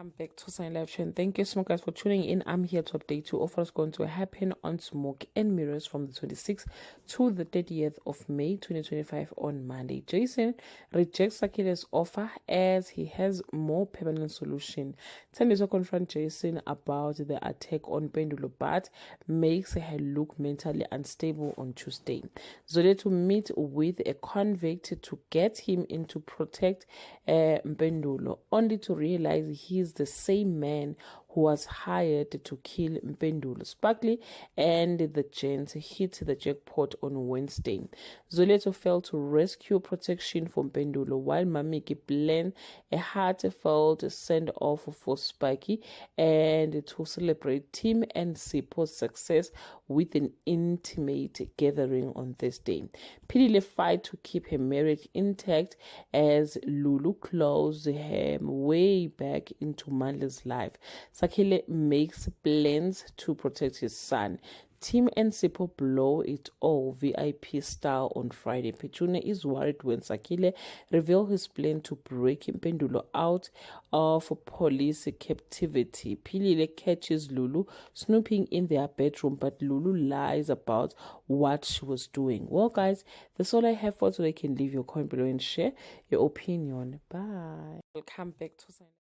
Welcome back to Sign Live Show, and thank you so much guys for tuning in. I'm here to update you of what's going to happen on Smoke and Mirrors from the 26th to the 30th of May 2025 on Monday. Jason rejects Sakile's offer as he has more permanent solution. Thandiso confront Jason about the attack on Mpendulo but makes her look mentally unstable on Tuesday. Zole to meet with a convict to get him in to protect Mpendulo, only to realize he's the same man who was hired to kill Mpendulo. Sparkly and the gents hit the jackpot on Wednesday. Zoleto failed to rescue protection for Mpendulo while Mamiki planned a heartfelt send-off for Sparky and to celebrate Tim and Sipo's success with an intimate gathering on Thursday. Pilile fight to keep her marriage intact as Lulu closed her way back into Mandla's life. Sakile makes plans to protect his son. Tim and Sipo blow it all VIP style on Friday. Petune is worried when Sakile reveals his plan to break Mpendulo out of police captivity. Pilile catches Lulu snooping in their bedroom, but Lulu lies about what she was doing. Well guys, that's all I have for today. You can leave your comment below and share your opinion. Bye. Welcome back to